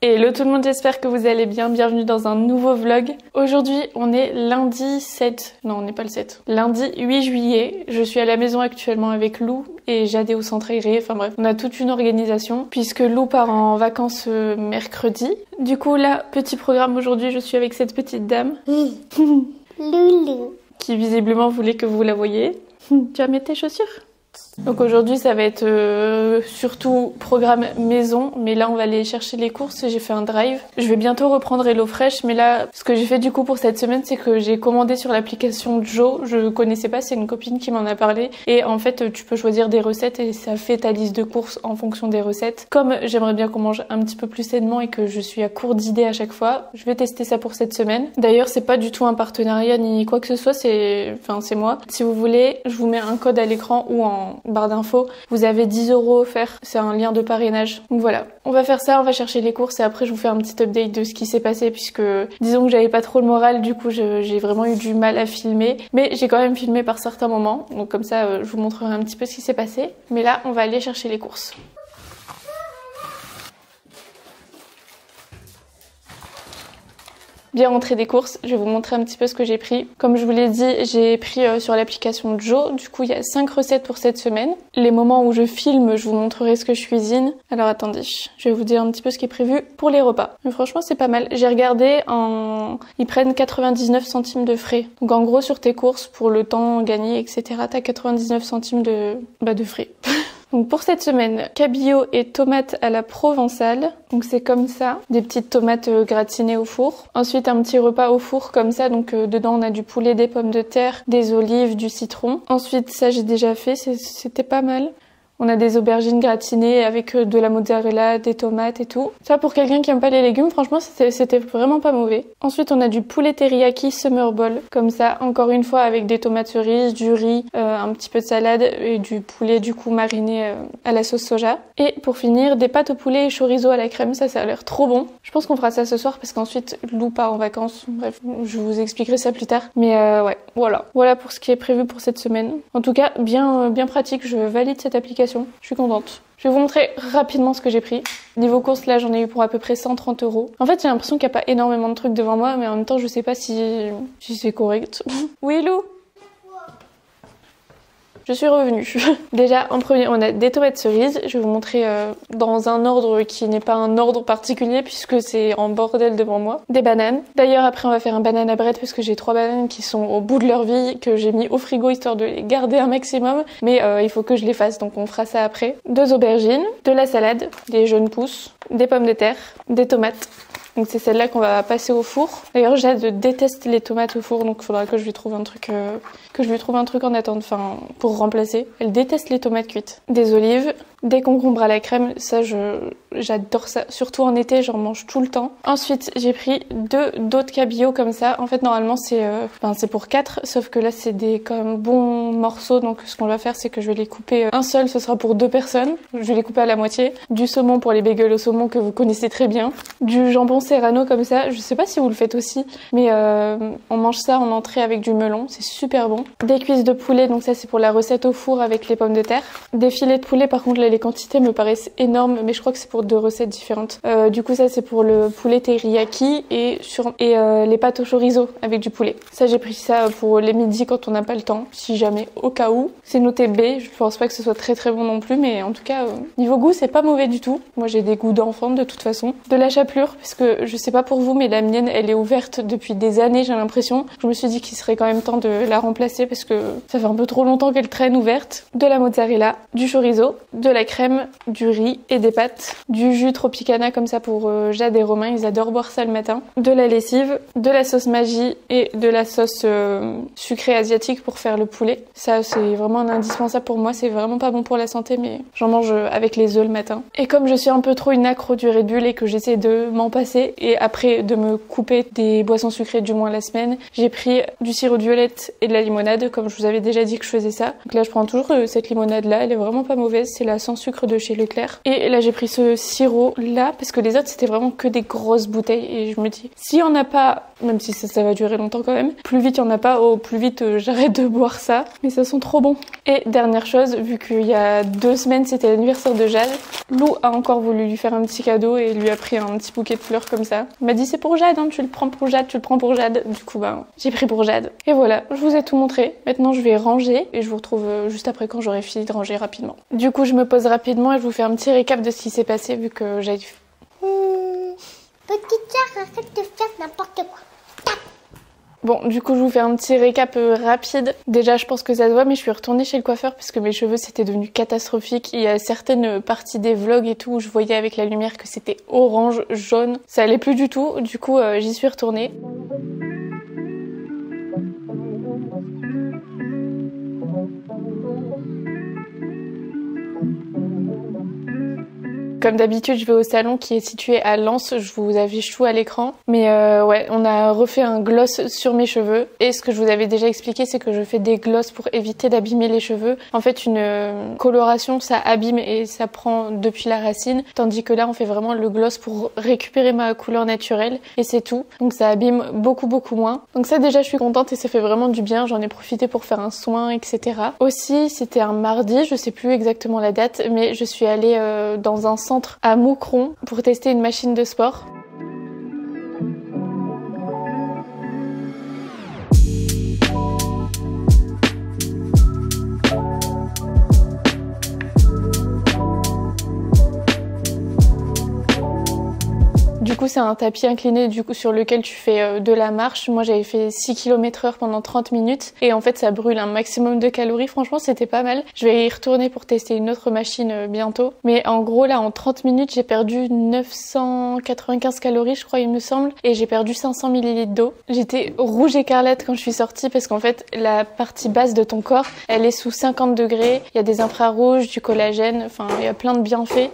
Hello tout le monde, j'espère que vous allez bien, bienvenue dans un nouveau vlog. Aujourd'hui on est lundi 7, non on n'est pas le 7, lundi 8 juillet. Je suis à la maison actuellement avec Lou et Jadé au centre aéré, enfin bref, on a toute une organisation puisque Lou part en vacances mercredi. Du coup là, petit programme aujourd'hui, je suis avec cette petite dame. Loulou. Qui visiblement voulait que vous la voyiez. Tu vas mettre tes chaussures ? Donc aujourd'hui ça va être surtout programme maison, mais là on va aller chercher les courses, j'ai fait un drive. Je vais bientôt reprendre HelloFresh, mais là ce que j'ai fait du coup pour cette semaine c'est que j'ai commandé sur l'application Joe, je connaissais pas, c'est une copine qui m'en a parlé et en fait tu peux choisir des recettes et ça fait ta liste de courses en fonction des recettes. Comme j'aimerais bien qu'on mange un petit peu plus sainement et que je suis à court d'idées à chaque fois, je vais tester ça pour cette semaine. D'ailleurs c'est pas du tout un partenariat ni quoi que ce soit, c'est moi. Si vous voulez, je vous mets un code à l'écran ou en barre d'infos, vous avez 10 € offerts, c'est un lien de parrainage. Donc voilà, on va faire ça, on va chercher les courses et après je vous fais un petit update de ce qui s'est passé puisque disons que j'avais pas trop le moral, du coup j'ai vraiment eu du mal à filmer, mais j'ai quand même filmé par certains moments, donc comme ça je vous montrerai un petit peu ce qui s'est passé. Mais là on va aller chercher les courses. Bien rentrée des courses, je vais vous montrer un petit peu ce que j'ai pris. Comme je vous l'ai dit, j'ai pris sur l'application Joe, du coup il y a 5 recettes pour cette semaine. Les moments où je filme, je vous montrerai ce que je cuisine. Alors attendez, je vais vous dire un petit peu ce qui est prévu pour les repas. Mais franchement c'est pas mal, j'ai regardé, ils prennent 99 centimes de frais. Donc en gros sur tes courses, pour le temps gagné, etc., t'as 99 centimes de frais. Donc pour cette semaine, cabillaud et tomates à la provençale. Donc c'est comme ça, des petites tomates gratinées au four. Ensuite un petit repas au four comme ça, donc dedans on a du poulet, des pommes de terre, des olives, du citron. Ensuite ça j'ai déjà fait, c'était pas mal. On a des aubergines gratinées avec de la mozzarella, des tomates et tout. Ça pour quelqu'un qui aime pas les légumes, franchement c'était vraiment pas mauvais. Ensuite on a du poulet teriyaki summer bowl, comme ça, encore une fois avec des tomates cerises, du riz, un petit peu de salade et du poulet du coup mariné à la sauce soja. Et pour finir, des pâtes au poulet et chorizo à la crème, ça a l'air trop bon. Je pense qu'on fera ça ce soir parce qu'ensuite Lou part en vacances. Bref, je vous expliquerai ça plus tard. Mais ouais, voilà pour ce qui est prévu pour cette semaine. En tout cas, bien pratique, je valide cette application. Je suis contente. Je vais vous montrer rapidement ce que j'ai pris. Niveau courses, là, j'en ai eu pour à peu près 130 €. En fait, j'ai l'impression qu'il n'y a pas énormément de trucs devant moi, mais en même temps, je sais pas si c'est correct. Oui, Lou ? Je suis revenue. Déjà, en premier, on a des tomates cerises. Je vais vous montrer dans un ordre qui n'est pas un ordre particulier puisque c'est en bordel devant moi. Des bananes. D'ailleurs, après, on va faire un banana bread parce que j'ai 3 bananes qui sont au bout de leur vie, que j'ai mis au frigo histoire de les garder un maximum. Mais il faut que je les fasse, donc on fera ça après. 2 aubergines, de la salade, des jeunes pousses, des pommes de terre, des tomates. Donc c'est celle-là qu'on va passer au four. D'ailleurs, Jade déteste les tomates au four, donc il faudra que je lui trouve un truc en attente, enfin pour remplacer. Elle déteste les tomates cuites. Des olives, des concombres à la crème, ça j'adore ça. Surtout en été, j'en mange tout le temps. Ensuite, j'ai pris 2 d'autres cabillauds comme ça. En fait, normalement c'est pour 4, sauf que là c'est des quand même bons morceaux. Donc ce qu'on va faire, c'est que je vais les couper. Un seul, ce sera pour 2 personnes. Je vais les couper à la moitié. Du saumon pour les bagels au saumon que vous connaissez très bien. Du jambon serrano comme ça. Je sais pas si vous le faites aussi, mais on mange ça en entrée avec du melon. C'est super bon. Des cuisses de poulet, donc ça c'est pour la recette au four avec les pommes de terre. Des filets de poulet, par contre là les quantités me paraissent énormes, mais je crois que c'est pour 2 recettes différentes. Du coup ça c'est pour le poulet teriyaki et les pâtes au chorizo avec du poulet. Ça j'ai pris ça pour les midis quand on n'a pas le temps, si jamais, au cas où. C'est noté B, je pense pas que ce soit très très bon non plus, mais en tout cas niveau goût c'est pas mauvais du tout. Moi j'ai des goûts d'enfant de toute façon. De la chapelure, parce que je sais pas pour vous, mais la mienne elle est ouverte depuis des années, j'ai l'impression. Je me suis dit qu'il serait quand même temps de la remplacer parce que ça fait un peu trop longtemps qu'elle traîne ouverte. De la mozzarella, du chorizo, de la crème, du riz et des pâtes, du jus Tropicana comme ça pour Jade et Romain, ils adorent boire ça le matin, de la lessive, de la sauce Maggi et de la sauce sucrée asiatique pour faire le poulet. Ça c'est vraiment un indispensable pour moi, c'est vraiment pas bon pour la santé mais j'en mange avec les œufs le matin. Et comme je suis un peu trop une accro du Red Bull et que j'essaie de m'en passer et après de me couper des boissons sucrées du moins la semaine, j'ai pris du sirop de violette et de la limonade comme je vous avais déjà dit que je faisais ça. Donc là je prends toujours cette limonade là, elle est vraiment pas mauvaise, c'est la sans sucre de chez Leclerc. Et là j'ai pris ce sirop là parce que les autres c'était vraiment que des grosses bouteilles et je me dis s'il y en a pas, même si ça va durer longtemps quand même, plus vite il y en a pas, plus vite j'arrête de boire ça. Mais ça sent trop bon. Et dernière chose, vu qu'il y a 2 semaines c'était l'anniversaire de Jade, Lou a encore voulu lui faire un petit cadeau et lui a pris un petit bouquet de fleurs comme ça. Il m'a dit c'est pour Jade, hein, tu le prends pour Jade, tu le prends pour Jade. Du coup j'ai pris pour Jade. Et voilà, je vous ai tout montré. Maintenant je vais ranger et je vous retrouve juste après quand j'aurai fini de ranger rapidement. Du coup je me pose rapidement et je vous fais un petit récap de ce qui s'est passé vu que j'ai... Petite sœur, arrête de faire n'importe quoi. Bon, du coup, je vous fais un petit récap rapide. Déjà, je pense que ça se voit, mais je suis retournée chez le coiffeur parce que mes cheveux, c'était devenu catastrophique. Il y a certaines parties des vlogs et tout où je voyais avec la lumière que c'était orange, jaune. Ça allait plus du tout. Du coup, j'y suis retournée. Comme d'habitude, je vais au salon qui est situé à Lens, je vous affiche tout à l'écran. Mais ouais, on a refait un gloss sur mes cheveux. Et ce que je vous avais déjà expliqué, c'est que je fais des glosses pour éviter d'abîmer les cheveux. En fait, une coloration, ça abîme et ça prend depuis la racine. Tandis que là, on fait vraiment le gloss pour récupérer ma couleur naturelle. Et c'est tout. Donc ça abîme beaucoup moins. Donc ça, déjà, je suis contente et ça fait vraiment du bien. J'en ai profité pour faire un soin, etc. Aussi, c'était un mardi, je sais plus exactement la date, mais je suis allée dans un centre à Moucron pour tester une machine de sport. Du coup, c'est un tapis incliné sur lequel tu fais de la marche. Moi, j'avais fait 6 km/h pendant 30 minutes et en fait, ça brûle un maximum de calories. Franchement, c'était pas mal. Je vais y retourner pour tester une autre machine bientôt. Mais en gros, là, en 30 minutes, j'ai perdu 995 calories, je crois, il me semble, et j'ai perdu 500 ml d'eau. J'étais rouge écarlate quand je suis sortie parce qu'en fait, la partie basse de ton corps, elle est sous 50 degrés. Il y a des infrarouges, du collagène, enfin, il y a plein de bienfaits.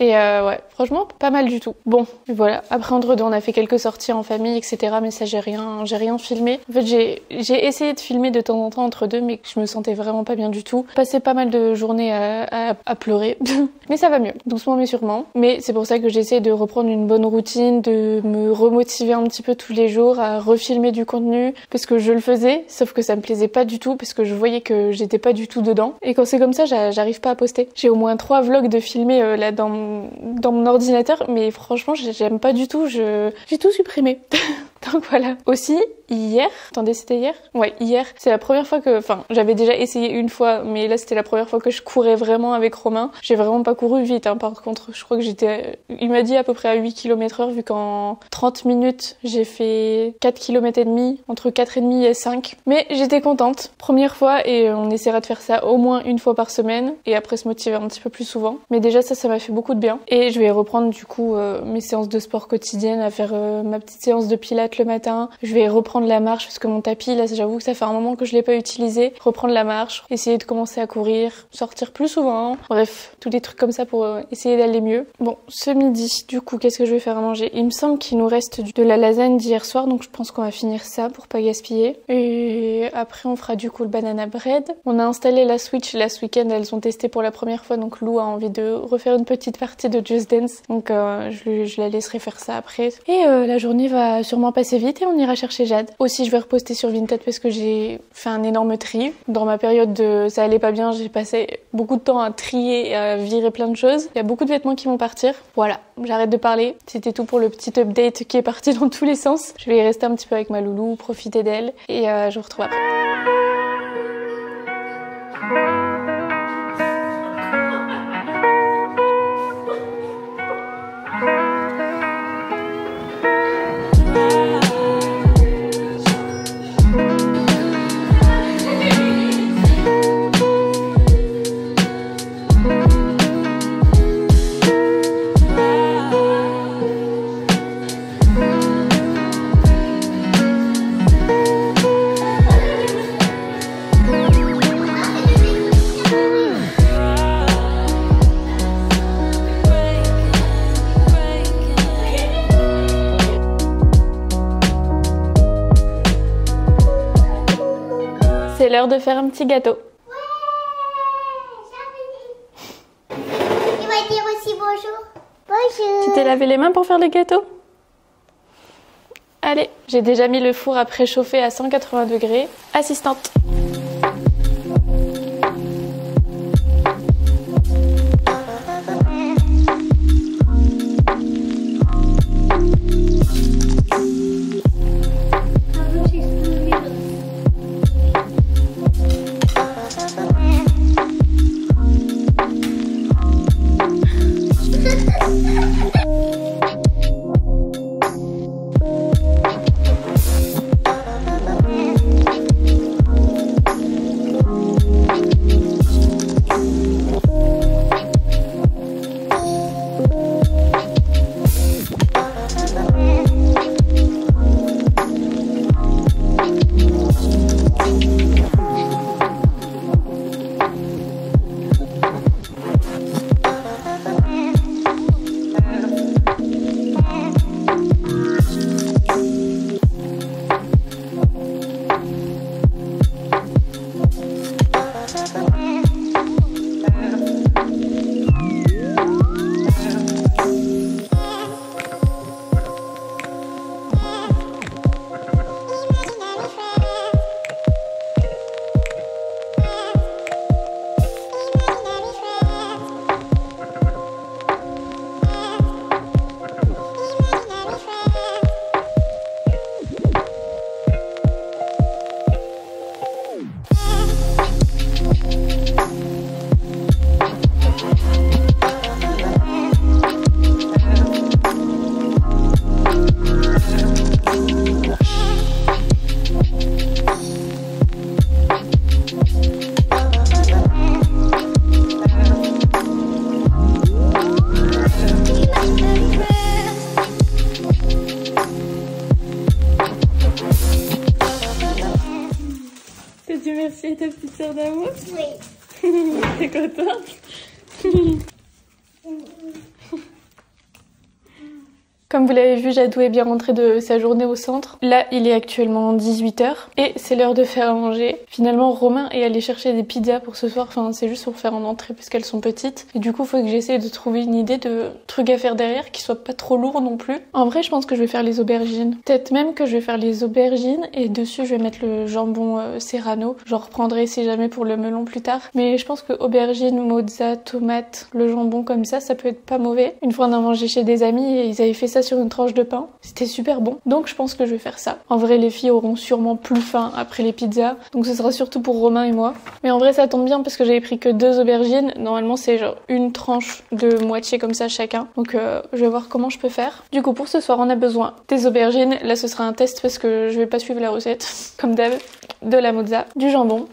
Et ouais, franchement, pas mal du tout. Bon, voilà. Après, entre deux, on a fait quelques sorties en famille, etc. Mais ça, j'ai rien filmé. En fait, j'ai essayé de filmer de temps en temps entre deux, mais je me sentais vraiment pas bien du tout. Passé pas mal de journées à pleurer. Mais ça va mieux. Doucement mais sûrement. Mais c'est pour ça que j'essaie de reprendre une bonne routine, de me remotiver un petit peu tous les jours à refilmer du contenu. Parce que je le faisais, sauf que ça me plaisait pas du tout, parce que je voyais que j'étais pas du tout dedans. Et quand c'est comme ça, j'arrive pas à poster. J'ai au moins 3 vlogs de filmer là dans mon ordinateur, mais franchement j'aime pas du tout, j'ai tout supprimé. Donc voilà. Aussi, hier, attendez, c'était hier? Ouais, hier, c'est la première fois que, enfin, j'avais déjà essayé une fois, mais là c'était la première fois que je courais vraiment avec Romain. J'ai vraiment pas couru vite, hein, par contre, je crois que il m'a dit à peu près à 8 km/h, vu qu'en 30 minutes, j'ai fait 4 km et demi, entre 4,5 et 5. Mais j'étais contente. Première fois, et on essaiera de faire ça au moins une fois par semaine, et après se motiver un petit peu plus souvent. Mais déjà, ça m'a fait beaucoup de bien. Et je vais reprendre, du coup, mes séances de sport quotidiennes, à faire ma petite séance de pilates le matin. Je vais reprendre la marche parce que mon tapis, là, j'avoue que ça fait un moment que je l'ai pas utilisé. Reprendre la marche, essayer de commencer à courir, sortir plus souvent. Bref, tous des trucs comme ça pour essayer d'aller mieux. Bon, ce midi, du coup, qu'est-ce que je vais faire à manger? Il me semble qu'il nous reste de la lasagne d'hier soir, donc je pense qu'on va finir ça pour pas gaspiller. Et après, on fera du coup le banana bread. On a installé la Switch là ce week-end, elles ont testé pour la première fois, donc Lou a envie de refaire une petite partie de Just Dance. Donc je la laisserai faire ça après. Et la journée va sûrement passer vite et on ira chercher Jade. Aussi, je vais reposter sur Vinted parce que j'ai fait un énorme tri. Dans ma période de ça allait pas bien, j'ai passé beaucoup de temps à trier et à virer plein de choses. Il y a beaucoup de vêtements qui vont partir. Voilà, j'arrête de parler. C'était tout pour le petit update qui est parti dans tous les sens. Je vais y rester un petit peu avec ma loulou, profiter d'elle et je vous retrouve après. C'est l'heure de faire un petit gâteau. Tu t'es lavé les mains pour faire les gâteaux? Allez, j'ai déjà mis le four à préchauffer à 180 degrés. Assistante. T'as dit merci à ta petite sœur d'amour? Oui. T'es contente? Comme vous l'avez vu, Jadou est bien rentré de sa journée au centre. Là, il est actuellement 18 h et c'est l'heure de faire à manger. Finalement, Romain est allé chercher des pizzas pour ce soir. Enfin, c'est juste pour faire en entrée puisqu'elles sont petites. Et du coup, il faut que j'essaie de trouver une idée de trucs à faire derrière qui soient pas trop lourds non plus. En vrai, je pense que je vais faire les aubergines. Peut-être même que je vais faire les aubergines et dessus, je vais mettre le jambon serrano. J'en reprendrai si jamais pour le melon plus tard. Mais je pense que aubergines, mozza, tomates, le jambon comme ça peut être pas mauvais. Une fois, on a mangé chez des amis et ils avaient fait ça sur une tranche de pain. C'était super bon. Donc je pense que je vais faire ça. En vrai, les filles auront sûrement plus faim après les pizzas. Donc ce sera surtout pour Romain et moi. Mais en vrai, ça tombe bien parce que j'avais pris que 2 aubergines. Normalement, c'est genre une tranche de moitié comme ça chacun. Donc je vais voir comment je peux faire. Du coup, pour ce soir, on a besoin des aubergines. Là, ce sera un test parce que je vais pas suivre la recette. Comme d'hab. De la mozza, du jambon.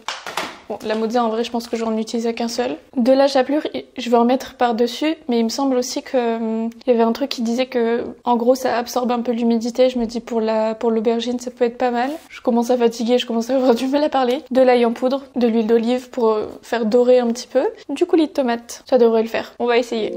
Bon, la mozza, en vrai, je pense que j'en utilisais qu'un seul. De la chapelure, je vais en mettre par-dessus, mais il me semble aussi que il y avait un truc qui disait que, en gros, ça absorbe un peu l'humidité. Je me dis, pour l'aubergine, ça peut être pas mal. Je commence à fatiguer, je commence à avoir du mal à parler. De l'ail en poudre, de l'huile d'olive pour faire dorer un petit peu. Du coulis de tomate, ça devrait le faire. On va essayer.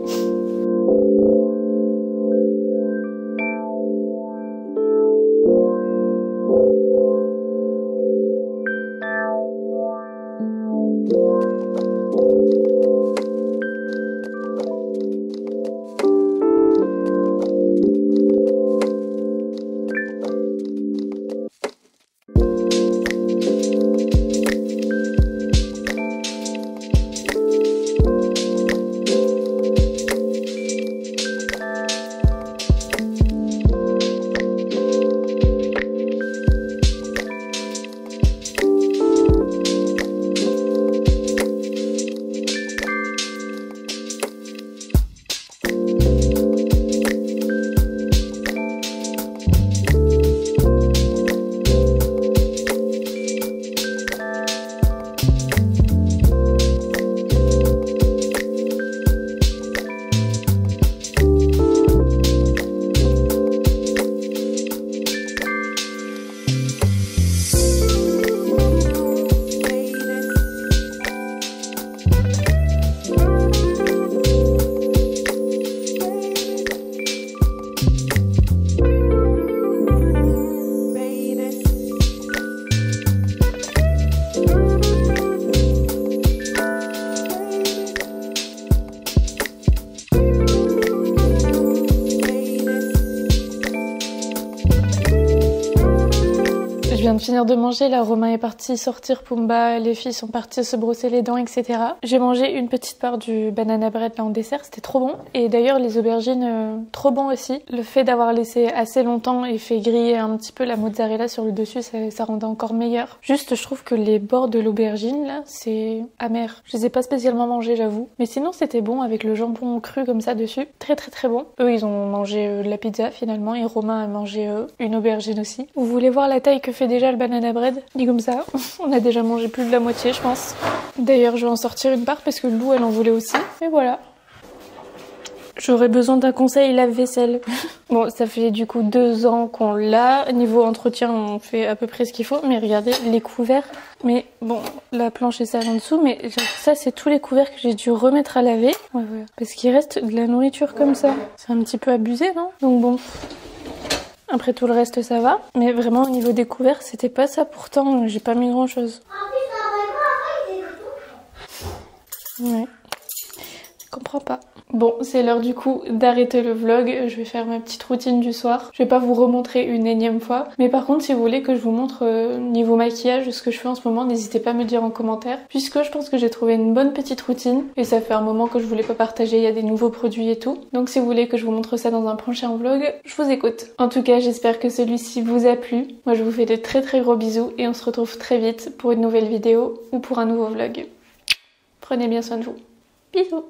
viens de finir de manger, là Romain est parti sortir Pumba, les filles sont parties se brosser les dents, etc. J'ai mangé une petite part du banana bread là en dessert, c'était trop bon. Et d'ailleurs les aubergines, trop bon aussi. Le fait d'avoir laissé assez longtemps et fait griller un petit peu la mozzarella sur le dessus, ça rendait encore meilleur. Juste je trouve que les bords de l'aubergine là, c'est amer. Je les ai pas spécialement mangés j'avoue. Mais sinon c'était bon avec le jambon cru comme ça dessus. Très très très bon. Eux ils ont mangé de la pizza finalement et Romain a mangé une aubergine aussi. Vous voulez voir la taille que fait déjà le banana bread? Dit comme ça. On a déjà mangé plus de la moitié je pense. D'ailleurs je vais en sortir une part parce que Lou elle en voulait aussi. Et voilà. J'aurais besoin d'un conseil lave-vaisselle. Bon, ça fait du coup 2 ans qu'on l'a. Niveau entretien, on fait à peu près ce qu'il faut. Mais regardez, les couverts. Mais bon, la planche est sale en dessous. Mais ça, c'est tous les couverts que j'ai dû remettre à laver. Ouais, voilà. Parce qu'il reste de la nourriture comme ça. C'est un petit peu abusé, non? Donc bon. Après tout le reste, ça va. Mais vraiment, au niveau des couverts, c'était pas ça. Pourtant, j'ai pas mis grand chose. Ouais. Je comprends pas. Bon, c'est l'heure du coup d'arrêter le vlog. Je vais faire ma petite routine du soir. Je vais pas vous remontrer une énième fois. Mais par contre, si vous voulez que je vous montre niveau maquillage ce que je fais en ce moment, n'hésitez pas à me le dire en commentaire. Puisque je pense que j'ai trouvé une bonne petite routine. Et ça fait un moment que je voulais pas partager. Il y a des nouveaux produits et tout. Donc si vous voulez que je vous montre ça dans un prochain vlog, je vous écoute. En tout cas, j'espère que celui-ci vous a plu. Moi, je vous fais de très très gros bisous. Et on se retrouve très vite pour une nouvelle vidéo ou pour un nouveau vlog. Prenez bien soin de vous. Bisous.